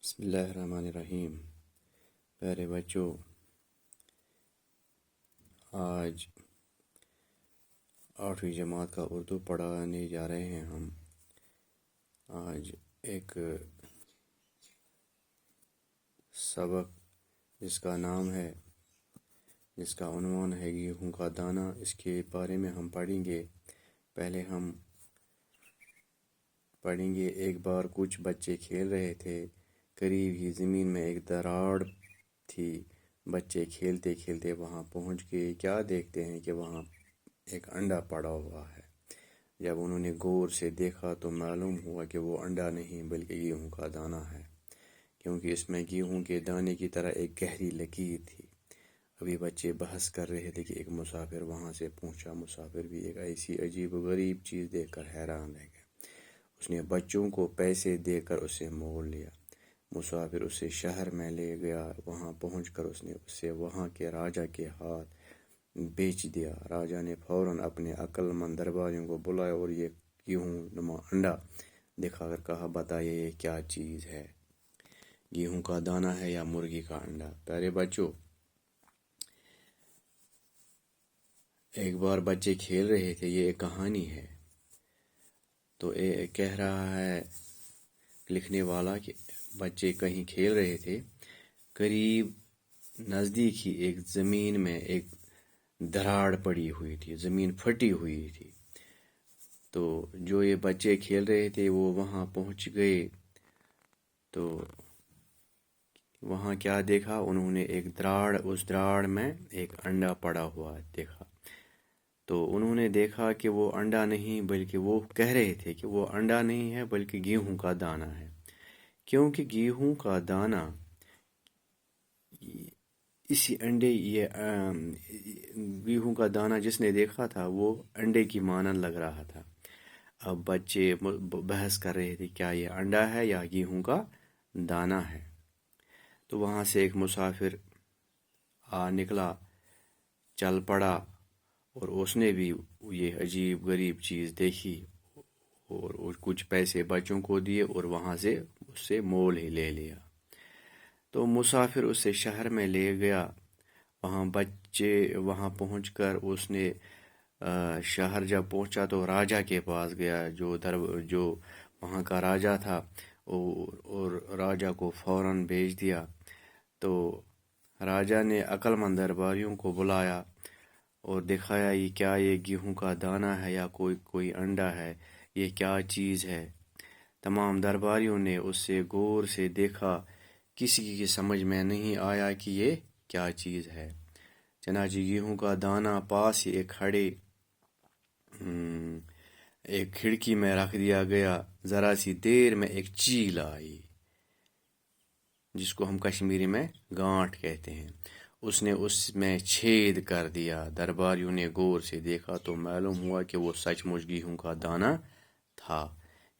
بسم اللہ الرحمن الرحیم۔ پیارے بچوں، آج 8ویں جماعت کا اردو پڑھانے جا رہے ہیں ہم۔ آج ایک سبق جس کا نام ہے، جس کا عنوان ہے گیہوں کا دانہ، اس کے بارے میں ہم پڑھیں گے۔ پہلے ہم پڑھیں گے، ایک بار کچھ بچے کھیل رہے تھے، قریب ہی زمین میں ایک دراڑ تھی۔ بچے کھیلتے کھیلتے وہاں پہنچ گئے، کیا دیکھتے ہیں کہ وہاں ایک انڈا پڑا ہوا ہے۔ جب انہوں نے غور سے دیکھا تو معلوم ہوا کہ وہ انڈا نہیں بلکہ گیہوں کا دانہ ہے، کیونکہ اس میں گیہوں کے دانے کی طرح ایک گہری لکیر تھی۔ ابھی بچے بحث کر رہے تھے کہ ایک مسافر وہاں سے پہنچا۔ مسافر بھی ایک ایسی عجیب و غریب چیز دیکھ کر حیران رہ گیا۔ اس نے بچوں کو پیسے دے کر اسے مول لیا۔ مسافر اسے شہر میں لے گیا۔ وہاں پہنچ کر اس نے اسے وہاں کے راجا کے ہاتھ بیچ دیا۔ راجا نے فوراً اپنے عقل مند درباریوں کو بلایا اور یہ گیہوں نما انڈا دکھا کر کہا، بتائیے یہ کیا چیز ہے، گیہوں کا دانہ ہے یا مرغی کا انڈا؟ پیارے بچوں، ایک بار بچے کھیل رہے تھے، یہ ایک کہانی ہے۔ تو کہہ رہا ہے لکھنے والا کہ بچے کہیں کھیل رہے تھے، قریب نزدیک ہی ایک زمین میں ایک دراڑ پڑی ہوئی تھی، زمین پھٹی ہوئی تھی۔ تو جو یہ بچے کھیل رہے تھے وہ وہاں پہنچ گئے، تو وہاں کیا دیکھا انہوں نے؟ ایک دراڑ، اس دراڑ میں ایک انڈا پڑا ہوا دیکھا۔ تو انہوں نے دیکھا کہ وہ انڈا نہیں بلکہ وہ کہہ رہے تھے کہ وہ انڈا نہیں ہے بلکہ گیہوں کا دانہ ہے، کیونکہ گیہوں کا دانہ اسی انڈے، یہ گیہوں کا دانہ جس نے دیکھا تھا وہ انڈے کی مانند لگ رہا تھا۔ اب بچے بحث کر رہے تھے کیا یہ انڈا ہے یا گیہوں کا دانہ ہے۔ تو وہاں سے ایک مسافر نکلا، چل پڑا، اور اس نے بھی یہ عجیب غریب چیز دیکھی اور کچھ پیسے بچوں کو دیے اور وہاں سے اس سے مول ہی لے لیا۔ تو مسافر اسے شہر میں لے گیا۔ وہاں پہنچ کر اس نے شہر جب پہنچا تو راجا کے پاس گیا، جو وہاں کا راجا تھا، اور راجا کو فوراً بھیج دیا۔ تو راجا نے عقل مند درباریوں کو بلایا اور دکھایا یہ گیہوں کا دانہ ہے یا کوئی انڈا ہے، یہ کیا چیز ہے؟ تمام درباریوں نے اس سے غور سے دیکھا، کسی کی سمجھ میں نہیں آیا کہ یہ کیا چیز ہے۔ چنانچہ گیہوں کا دانہ پاس ہی ایک کھڑکی میں رکھ دیا گیا۔ ذرا سی دیر میں ایک چیل آئی، جس کو ہم کشمیری میں گانٹ کہتے ہیں۔ اس نے اس میں چھید کر دیا۔ درباریوں نے غور سے دیکھا تو معلوم ہوا کہ وہ سچ مچ گیہوں کا دانہ تھا۔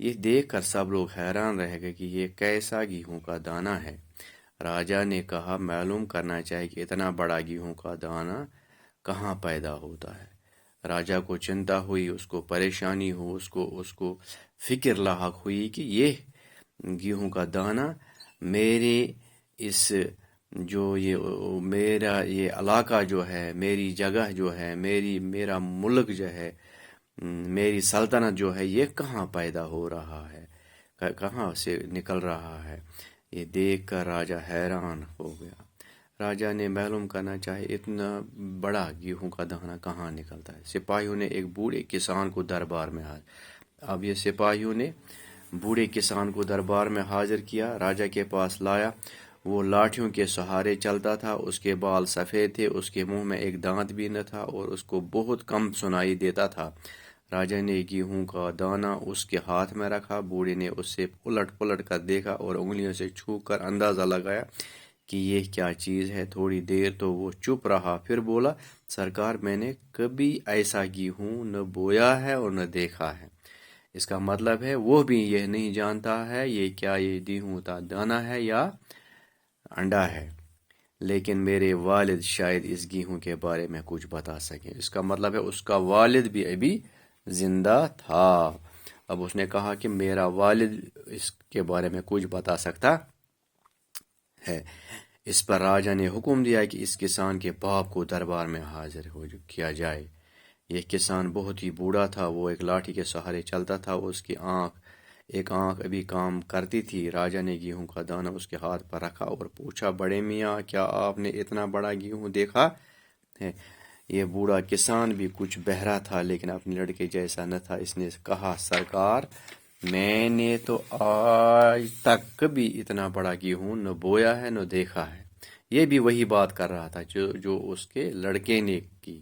یہ دیکھ کر سب لوگ حیران رہ گئے کہ یہ کیسا گیہوں کا دانہ ہے۔ راجا نے کہا، معلوم کرنا چاہیے کہ اتنا بڑا گیہوں کا دانہ کہاں پیدا ہوتا ہے۔ راجا کو چنتا ہوئی، اس کو پریشانی ہو، اس کو فکر لاحق ہوئی کہ یہ گیہوں کا دانہ میرے میرا یہ علاقہ جو ہے، میری جگہ جو ہے، میرا ملک جو ہے، میری سلطنت جو ہے، یہ کہاں پیدا ہو رہا ہے، کہاں سے نکل رہا ہے۔ یہ دیکھ کر راجا حیران ہو گیا۔ راجا نے معلوم کرنا چاہے اتنا بڑا گیہوں کا دانہ کہاں نکلتا ہے۔ سپاہیوں نے ایک بوڑھے کسان کو دربار میں اب یہ سپاہیوں نے بوڑھے کسان کو دربار میں حاضر کیا، راجا کے پاس لایا۔ وہ لاٹھیوں کے سہارے چلتا تھا، اس کے بال سفید تھے، اس کے منہ میں ایک دانت بھی نہ تھا اور اس کو بہت کم سنائی دیتا تھا۔ راجا نے گیہوں کا دانہ اس کے ہاتھ میں رکھا۔ بوڑھے نے اسے پلٹ کر دیکھا اور انگلیوں سے چھو کر اندازہ لگایا کہ یہ کیا چیز ہے۔ تھوڑی دیر تو وہ چپ رہا، پھر بولا، سرکار، میں نے کبھی ایسا گیہوں نہ بویا ہے اور نہ دیکھا ہے۔ اس کا مطلب ہے وہ بھی یہ نہیں جانتا ہے یہ گیہوں کا دانہ ہے یا انڈا ہے، لیکن میرے والد شاید اس گیہوں کے بارے میں کچھ بتا سکیں۔ اس کا مطلب ہے اس کا والد بھی ابھی زندہ تھا۔ اب اس نے کہا کہ میرا والد اس کے بارے میں کچھ بتا سکتا ہے۔ اس پر راجا نے حکم دیا کہ اس کسان کے باپ کو دربار میں حاضر کیا جائے۔ یہ کسان بہت ہی بوڑھا تھا، وہ ایک لاٹھی کے سہارے چلتا تھا، اس کی ایک آنکھ ابھی کام کرتی تھی۔ راجا نے گیہوں کا دانہ اس کے ہاتھ پر رکھا اور پوچھا، بڑے میاں کیا آپ نے اتنا بڑا گیہوں دیکھا ہے؟ یہ بوڑھا کسان بھی کچھ بہرا تھا لیکن اپنے لڑکے جیسا نہ تھا۔ اس نے کہا، سرکار، میں نے تو آج تک کبھی اتنا بڑا گیہوں نہ بویا ہے نہ دیکھا ہے۔ یہ بھی وہی بات کر رہا تھا جو اس کے لڑکے نے کی،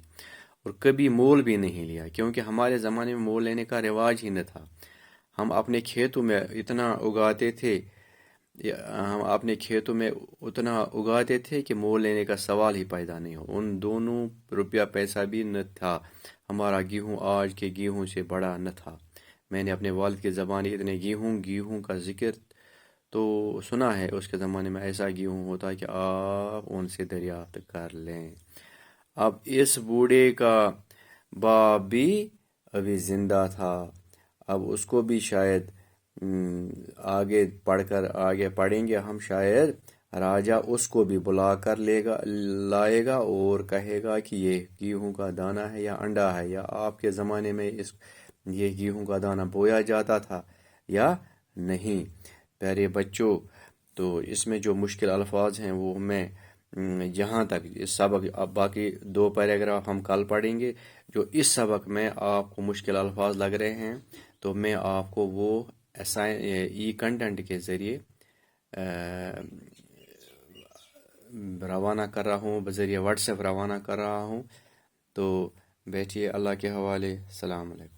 اور کبھی مول بھی نہیں لیا، کیونکہ ہمارے زمانے میں مول لینے کا رواج ہی نہ تھا۔ ہم اپنے کھیتوں میں اتنا اگاتے تھے کہ مول لینے کا سوال ہی پیدا نہیں ہو۔ ان دونوں روپیہ پیسہ بھی نہ تھا۔ ہمارا گیہوں آج کے گیہوں سے بڑا نہ تھا۔ میں نے اپنے والد کی زبانی اتنے گیہوں کا ذکر تو سنا ہے، اس کے زمانے میں ایسا گیہوں ہوتا کہ آپ ان سے دریافت کر لیں۔ اب اس بوڑھے کا باپ بھی ابھی زندہ تھا۔ اب اس کو بھی شاید آگے پڑھیں گے ہم، شاید راجا اس کو بھی بلا کر لائے گا اور کہے گا کہ یہ گیہوں کا دانہ ہے یا انڈا ہے، یا آپ کے زمانے میں یہ گیہوں کا دانہ بویا جاتا تھا یا نہیں۔ پیارے بچوں، تو اس میں جو مشکل الفاظ ہیں وہ میں یہاں تک اس سبق، اب باقی 2 پیراگراف ہم کل پڑھیں گے۔ جو اس سبق میں آپ کو مشکل الفاظ لگ رہے ہیں تو میں آپ کو وہ ای کنٹینٹ کے ذریعے روانہ کر رہا ہوں، بذریعہ واٹس ایپ روانہ کر رہا ہوں۔ تو بیٹھیے، اللہ کے حوالے، السلام علیکم۔